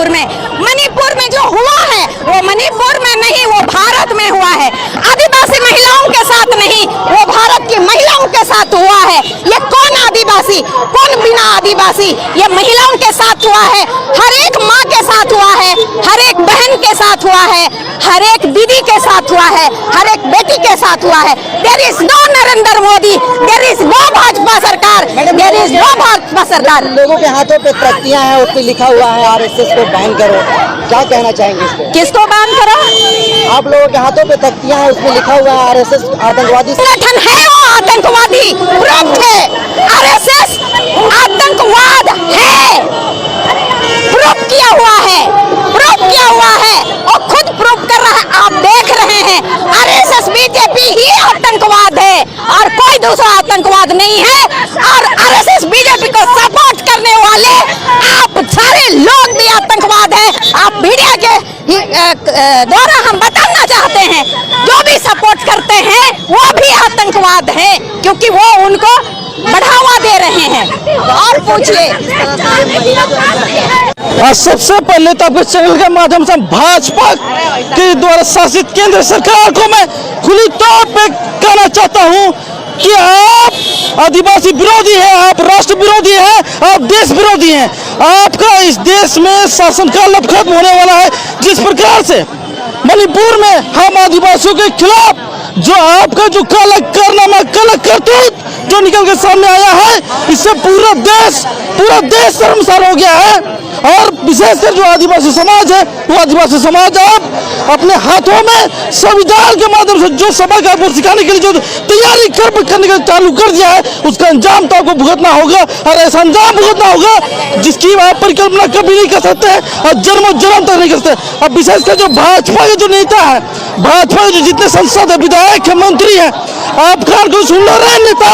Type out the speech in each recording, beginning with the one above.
मणिपुर में। मणिपुर में जो हुआ है वो मणिपुर में नहीं, वो भारत में हुआ है। आदिवासी महिलाओं के साथ नहीं, वो भारत की महिलाओं के साथ हुआ है। ये कौन आदिवासी, कौन बिना आदिवासी, ये महिलाओं के साथ हुआ है। हर एक माँ के साथ हुआ है, हर एक बहन के साथ हुआ है, हर एक दीदी के साथ हुआ है, हर एक बेटी के साथ हुआ है। There is no Narendra Modi, there is no Bhajpa सरकार, देयर इज नो भाजपा सरकार। लोगों के हाथों पे तख्तियां हैं, उस पे लिखा हुआ है आरएसएस को बैन करो, क्या कहना चाहेंगे इस पे? किसको बैन करो? आप लोगों के हाथों पे तख्तियां हैं, उसमें लिखा हुआ है आरएसएस आतंकवादी संगठन है, वो आतंकवादी प्रूफ है। आरएसएस आतंकवाद है, प्रूफ किया हुआ है, प्रूफ किया हुआ है और खुद प्रूफ कर रहा है। आप देख रहे हैं आरएसएस बीजेपी ही आतंकवाद है और कोई दूसरा आतंकवाद नहीं है। और आरएसएस बीजेपी को सपोर्ट करने वाले आप सारे लोग भी आतंकवाद है। आप मीडिया के द्वारा हम बताना चाहते हैं, जो भी सपोर्ट करते हैं वो भी आतंकवाद है, क्योंकि वो उनको बढ़ावा दे रहे हैं। और पूछिए, सबसे पहले तो आपके चैनल के माध्यम से भाजपा के द्वारा शासित केंद्र सरकार को मैं खुली तौर पे कहना चाहता हूं कि आप आदिवासी विरोधी हैं, आप राष्ट्र विरोधी हैं, आप देश विरोधी हैं। आपका इस देश में शासनकाल अब खत्म होने वाला है। जिस प्रकार से मणिपुर में हम आदिवासियों के खिलाफ जो आपका जो काला कारनामा, काला करतूत जो निकल के सामने आया है, इससे पूरा देश शर्मसार हो गया है। और विशेषकर जो आदिवासी समाज है, वो आदिवासी समाज आप अपने हाथों में संविधान के माध्यम से जो सभा का वो सिखाने के लिए जो तैयारी करने का चालू कर दिया है, उसका अंजाम तो आपको भुगतना होगा। और ऐसा अंजाम भुगतना होगा जिसकी आप परिकल्पना कभी नहीं कर सकते और जन्म तक नहीं कर सकते। अब विशेषकर जो भाजपा के जो नेता है, भाजपा के जो जितने सांसद है, विधायक है, मंत्री है, आप कान को सुन लो रहे नेता,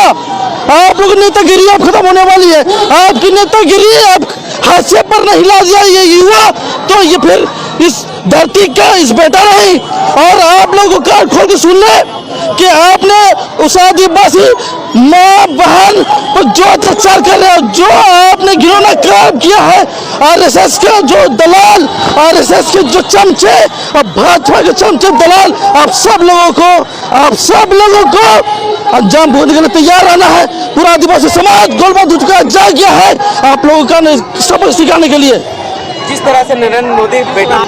आप लोग नेतागिरी अब खत्म होने वाली है। आपकी नेतागिरी अब हाशिए पर नहीं ला दिया ये युवा, तो ये फिर इस धरती का इस बेटा नहीं। और आप लोगों को कान खोल के सुन ले कि आपने उस आदिवासी माँ बहन पर जो अत्याचार कर रहे हो, जो आपने घिनौना काम किया है, आरएसएस के जो दलाल, आरएसएस के जो चमचे और भाजपा के चमचे दलाल, आप सब लोगों को अंजाम भुगतने के लिए तैयार रहना है। पूरा आदिवासी समाज गोलबांध उठ कर जा गया है आप लोगों का सबक सिखाने के लिए। जिस तरह से नरेंद्र मोदी बेटा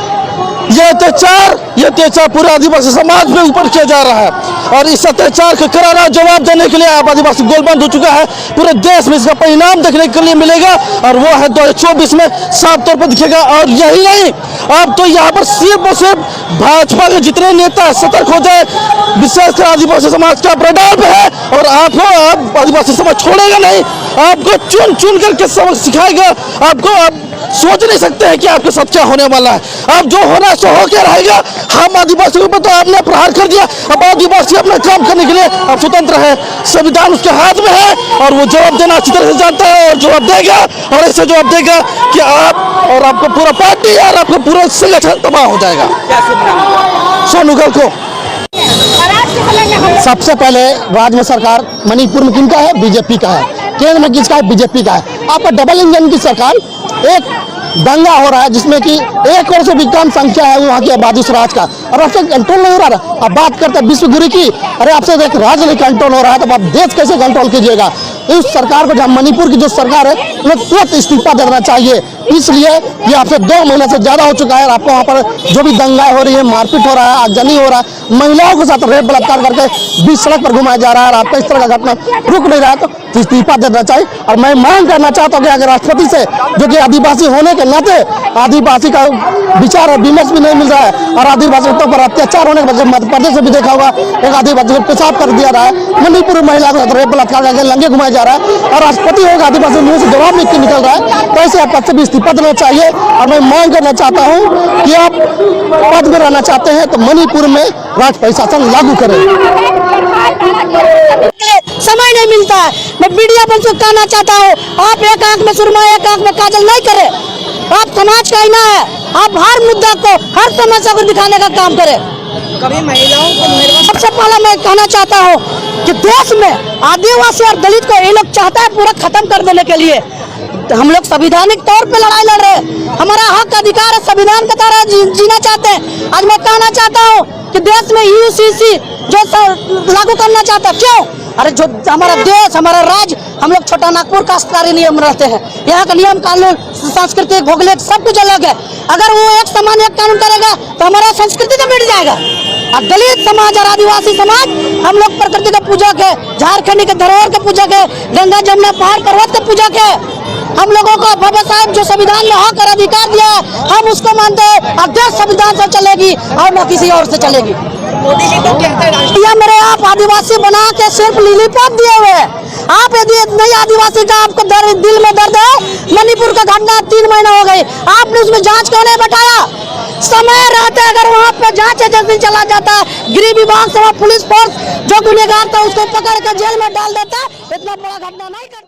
ये अत्याचार पूरे आदिवासी समाज में ऊपर किया जा रहा है और इस अत्याचार का करारा जवाब देने के लिए आप आदिवासी गोलबांध हो चुका है। पूरे देश में इसका परिणाम देखने के लिए मिलेगा और वो है 2024 में साफ तौर पर दिखेगा। और यही नहीं, अब तो यहाँ पर सिर्फ और सिर्फ भाजपा के जितने नेता है सतर्क हो जाए, विशेषकर आदिवासी समाज का रडार पे है और आप आदिवासी समाज छोड़ेगा नहीं। आपको चुन करके सबक सिखाएगा। आपको आप सोच नहीं सकते हैं कि आपके साथ क्या होने वाला है। अब जो होना सो होकर रहेगा। हम आदिवासियों पर तो आपने प्रहार कर दिया, अब आदिवासी अपना काम करने के लिए अब स्वतंत्र है। संविधान उसके हाथ में है और वो जवाब देना अच्छी तरह से जानता है और जवाब देगा। और ऐसे जवाब देगा कि आप और आपको पूरा पार्टी और आपका पूरा संगठन तबाह हो जाएगा। सोनू गल को सबसे पहले राज्य में सरकार मणिपुर में किनका है? बीजेपी का है। केंद्र में किसका है? बीजेपी का है। आपका डबल इंजन की सरकार, एक दंगा हो रहा है जिसमें कि 1 करोड़ से भी कम संख्या है वहाँ की आबादी स्वराज का, और आपसे कंट्रोल नहीं हो रहा है। अब बात करते हैं विश्व गुरु की, अरे आपसे एक राज्य नहीं कंट्रोल हो रहा है तो आप देश कैसे कंट्रोल कीजिएगा? इस सरकार को, जहाँ मणिपुर की जो सरकार है, उन्हें तुरंत इस्तीफा देना चाहिए। इसलिए ये आपसे 2 महीने से ज्यादा हो चुका है। आपको वहाँ पर जो भी दंगाएं हो रही है, मारपीट हो रहा है, आगजनी हो रहा है, महिलाओं के साथ रेप बलात्कार करके बीच सड़क पर घुमाया जा रहा है और आपका इस तरह का घटना रुक नहीं रहा है, तो इस्तीफा देना चाहिए। और मैं मांग करना चाहता हूँ कि अगर राष्ट्रपति से, जो कि आदिवासी होने के नाते आदिवासी का विचार और विमर्श भी नहीं मिल रहा है और आदिवासियों पर अत्याचार होने के बाद मध्य प्रदेश में भी देखा होगा एक आदिवासी को पेशाब कर दिया रहा है, मणिपुर महिला को रेप बलात्कार करके लंगे घुमाया जा रहा है और राष्ट्रपति होगा आदिवासी मुंह से जवाब लिख के निकल रहा है। तो ऐसे पद से भी इस्तीफा देना चाहिए। और मैं मांग करना चाहता हूँ कि आप पद में रहना चाहते हैं तो मणिपुर में राजपाट शासन लागू करें। समय नहीं मिलता है। मैं मीडिया पर से कहना चाहता हूँ, आप एक आंख में सुरमा एक आंख में काजल नहीं करें। आप समाज का आईना है, आप हर मुद्दा को, हर समस्या को दिखाने का काम करें। कभी महिलाओं को सबसे पहले मैं कहना चाहता हूँ कि देश में आदिवासी और दलित को ये लोग चाहता है पूरा खत्म कर देने के लिए, हम लोग संवैधानिक तौर पे लड़ाई लड़ रहे हैं, हमारा हक अधिकार है, संविधान के तरह जीना चाहते हैं। आज मैं कहना चाहता हूँ कि देश में यूसीसी जो लागू करना चाहता है, क्यों? अरे जो हमारा देश, हमारा राज्य, हम लोग छोटा नागपुर काश्तकारी नियम रहते हैं, यहाँ का नियम कानून सांस्कृतिक भौगोलिक सब कुछ अलग है। अगर वो एक समान एक कानून करेगा तो हमारा संस्कृति तो मिट जाएगा। और दलित समाज और आदिवासी समाज हम लोग प्रकृति के पूजक है, झारखंडी के धरोहर के पूजक है, गंगा जमुना पहाड़ पर्वत के पूजक है। हम लोगों को बाबा साहब जो संविधान में हक और अधिकार दिया है, हम उसको मानते हैं और देश संविधान से चलेगी और न किसी और से चलेगी। मोदी जी तो कहते हैं ये मेरे आप आदिवासी बना के सिर्फ लिलीपॉप दिए हुए हैं। आप यदि नहीं आदिवासी का आपको दिल में दर्द है, मणिपुर का घटना 3 महीना हो गई, आपने उसमें जांच क्यों नहीं बैठाया? समय रहते अगर वहाँ पे जांच एजेंसी चला जाता, गृह विभाग से पुलिस फोर्स जो गुनहगार था उसको पकड़ के जेल में डाल देता, इतना बड़ा घटना नहीं कर